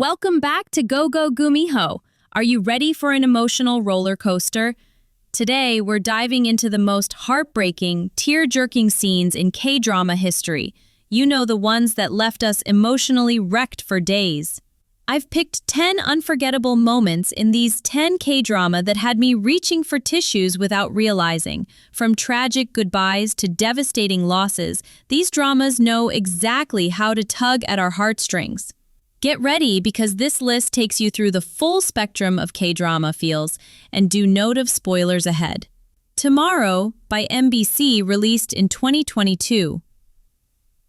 Welcome back to Go-Go-Gumiho. Are you ready for an emotional roller coaster? Today, we're diving into the most heartbreaking, tear-jerking scenes in K-drama history. You know, the ones that left us emotionally wrecked for days. I've picked 10 unforgettable moments in these 10 K-drama that had me reaching for tissues without realizing. From tragic goodbyes to devastating losses, these dramas know exactly how to tug at our heartstrings. Get ready, because this list takes you through the full spectrum of K-drama feels, and do note of spoilers ahead. Tomorrow, by MBC, released in 2022.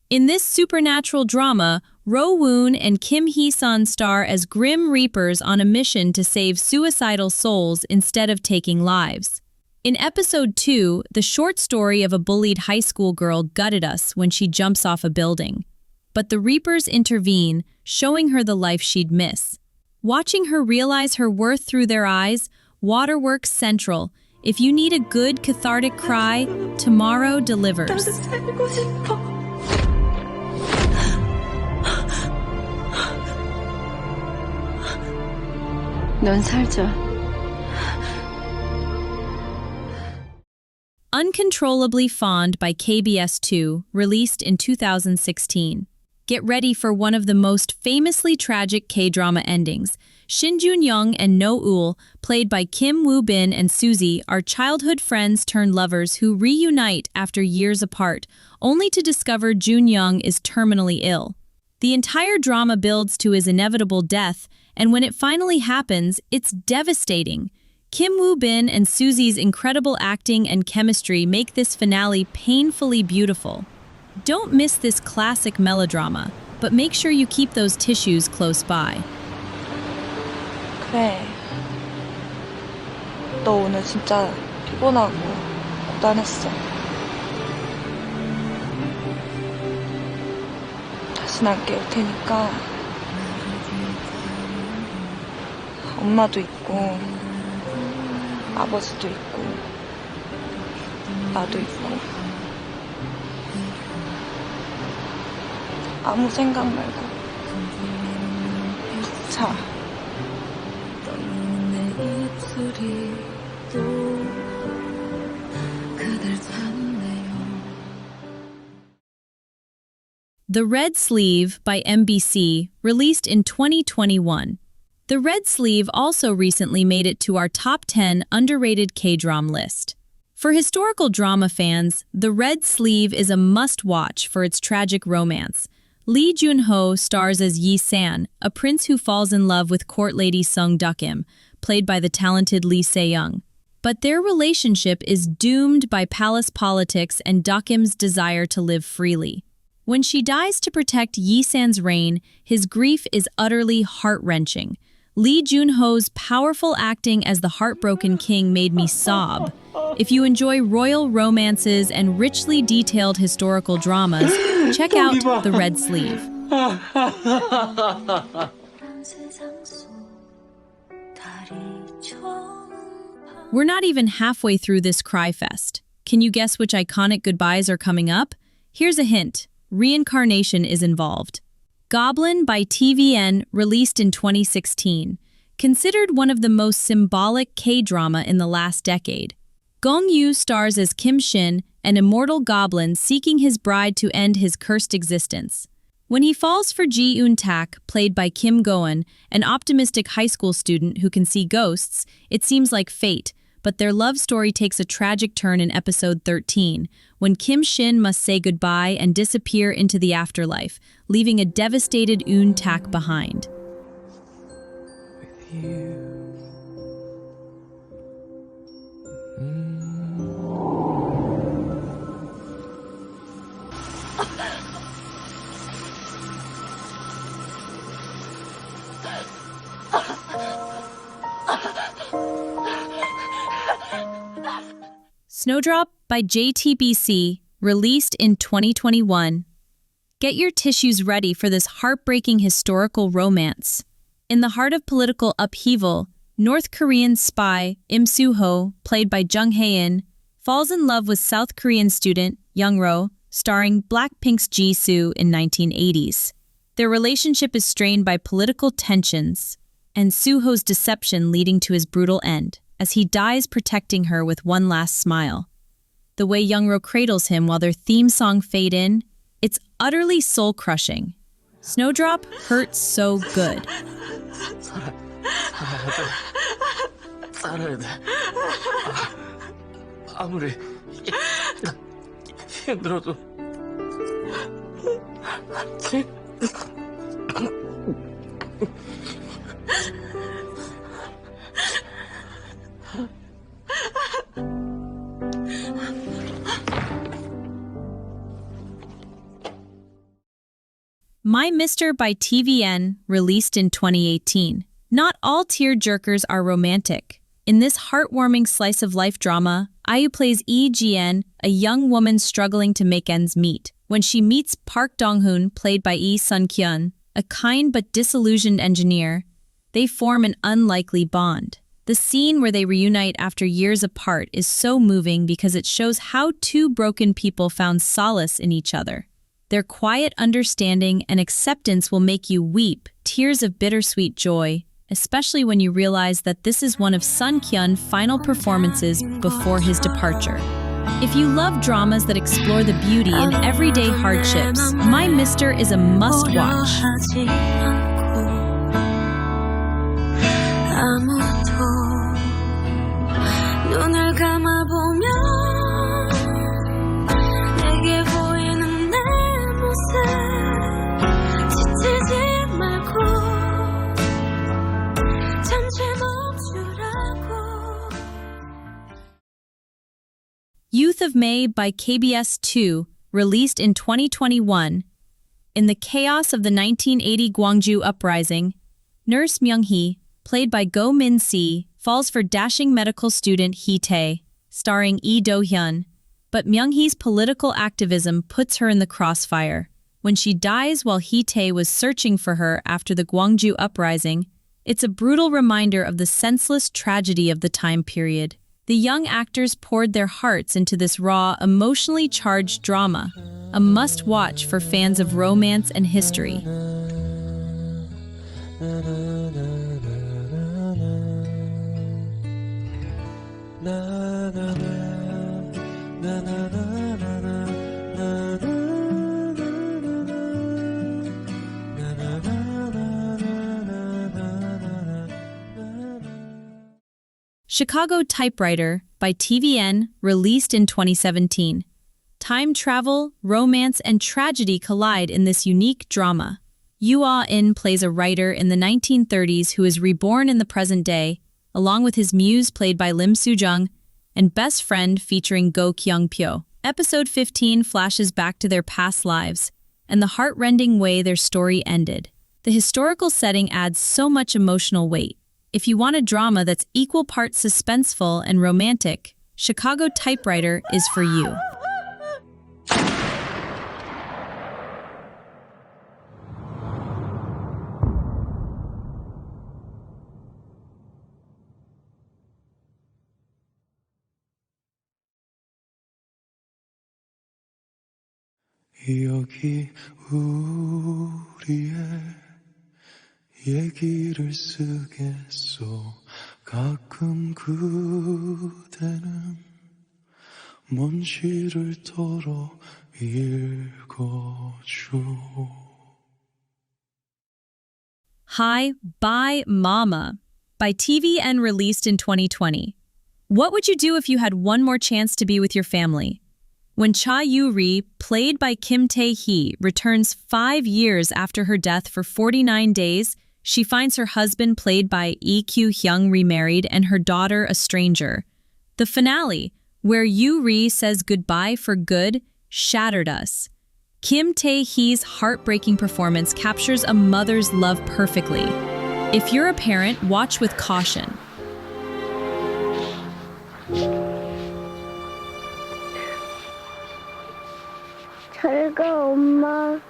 In this supernatural drama, Ro-woon and Kim Hee-sun star as grim reapers on a mission to save suicidal souls instead of taking lives. In episode 2, the short story of a bullied high school girl gutted us when she jumps off a building. But the reapers intervene, showing her the life she'd miss. Watching her realize her worth through their eyes, Waterworks Central. If you need a good cathartic cry, tomorrow delivers. 넌 살자. Uncontrollably Fond by KBS2, released in 2016. Get ready for one of the most famously tragic K-drama endings. Shin Eun-tak and No-ul, played by Kim Woo-bin and Suzy, are childhood friends turned lovers who reunite after years apart, only to discover Joon-young is terminally ill. The entire drama builds to his inevitable death, and when it finally happens, it's devastating. Kim Woo-bin and Suzy's incredible acting and chemistry make this finale painfully beautiful. Don't miss this classic melodrama, but make sure you keep those tissues close by. 그래. 너 오늘 진짜 피곤하고 고단했어. 다신 안 깨울 테니까 엄마도 있고 아버지도 있고 나도 있고 아무 생각 말고 푹 자. The Red Sleeve by MBC, released in 2021. The Red Sleeve also recently made it to our top 10 underrated K-drama list. For historical drama fans, The Red Sleeve is a must-watch for its tragic romance. Lee Jun-ho stars as Yi-san, a prince who falls in love with court lady Sung-dukim, played by the talented Lee Se-young. But their relationship is doomed by palace politics and Dokim's desire to live freely. When she dies to protect Yi-san's reign, his grief is utterly heart-wrenching. Lee Jun-ho's powerful acting as the heartbroken king made me sob. If you enjoy royal romances and richly detailed historical dramas, check out The Red Sleeve. We're not even halfway through this cry fest. Can you guess which iconic goodbyes are coming up? Here's a hint. Reincarnation is involved. Goblin by TVN, released in 2016. Considered one of the most symbolic K-drama in the last decade. Gong-yoo stars as Kim Shin, an immortal goblin seeking his bride to end his cursed existence. When he falls for Ji-eun-tak, played by Kim Go-eun, an optimistic high school student who can see ghosts, it seems like fate, but their love story takes a tragic turn in episode 13, when Kim Shin must say goodbye and disappear into the afterlife, leaving a devastated Eun-tak behind. With you. Snowdrop by JTBC, released in 2021. Get your tissues ready for this heartbreaking historical romance. In the heart of political upheaval, North Korean spy Soo-ho, played by Hae-in, falls in love with South Korean student Young-ro, starring Blackpink's Jisoo in 1980s. Their relationship is strained by political tensions and Soo-ho's deception leading to his brutal end, as he dies protecting her with one last smile. The way Young-ro cradles him while their theme song fade in, it's utterly soul-crushing. Snowdrop hurts so good. 살아야 돼. 아무리 힘들어도 My Mister by TVN, released in 2018. Not all tear-jerkers are romantic. In this heartwarming slice-of-life drama, IU plays Lee Ji-en, a young woman struggling to make ends meet. When she meets Park Dong-hoon, played by Sun-kyun, a kind but disillusioned engineer, they form an unlikely bond. The scene where they reunite after years apart is so moving because it shows how two broken people found solace in each other. Their quiet understanding and acceptance will make you weep, tears of bittersweet joy, especially when you realize that this is one of Sun-kyun's final performances before his departure. If you love dramas that explore the beauty in everyday hardships, My Mister is a must-watch. Youth of May by KBS2, released in 2021. In the chaos of the 1980 Gwangju uprising, Nurse Myung-hee, played by Go-min-si, falls for dashing medical student Hee-tae, starring Do-hyun. But Myung-hee's political activism puts her in the crossfire. When she dies while Hee-tae was searching for her after the Gwangju uprising, it's a brutal reminder of the senseless tragedy of the time period. The young actors poured their hearts into this raw, emotionally charged drama, a must-watch for fans of romance and history. Chicago Typewriter by TVN, released in 2017. Time travel, romance, and tragedy collide in this unique drama. Yoo-in plays a writer in the 1930s who is reborn in the present day, along with his muse played by Lim Soo-jung, and best friend featuring Kyung-pyo. Episode 15 flashes back to their past lives and the heart-rending way their story ended. The historical setting adds so much emotional weight. If you want a drama that's equal parts suspenseful and romantic, Chicago Typewriter is for you. 여기 우리의 얘기를 쓰겠소. 가끔 그대는 먼 시를 덜어 읽어줘. Hi, Bye Mama by TVN, released in 2020. What would you do if you had one more chance to be with your family? When Cha Yu-ri, played by Tae-hee, returns 5 years after her death for 49 days, she finds her husband, played by Kyu-hyung, remarried, and her daughter a stranger. The finale, where Yu-ri says goodbye for good, shattered us. Tae-hee's heartbreaking performance captures a mother's love perfectly. If you're a parent, watch with caution. 잘 가, 엄마.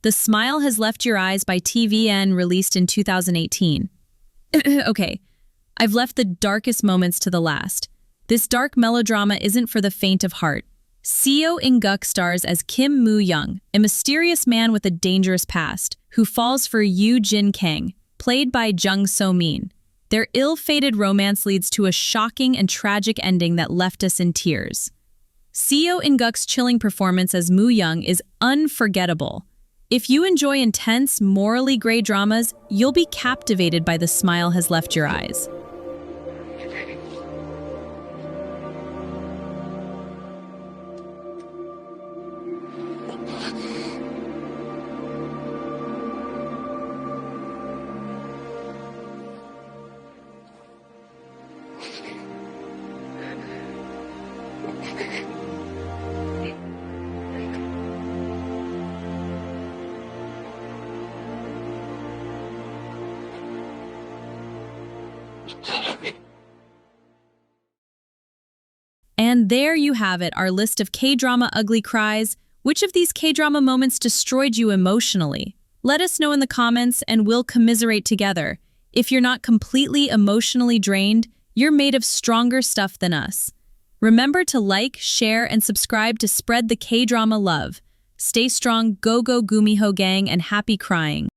The Smile Has Left Your Eyes by TVN, released in 2018. Okay, I've left the darkest moments to the last. This dark melodrama isn't for the faint of heart. Seo In-guk stars as Kim Moo-young, a mysterious man with a dangerous past, who falls for Yoo Jin-kang, played by Jung So-min. Their ill-fated romance leads to a shocking and tragic ending that left us in tears. Seo In-guk's chilling performance as Moo-young is unforgettable. If you enjoy intense, morally gray dramas, you'll be captivated by The Smile Has Left Your Eyes. And there you have it, our list of K-drama ugly cries. Which of these K-drama moments destroyed you emotionally? Let us know in the comments and we'll commiserate together. If you're not completely emotionally drained, you're made of stronger stuff than us. Remember to like, share, and subscribe to spread the K-drama love. Stay strong, Go-Go-Gumiho gang, and happy crying.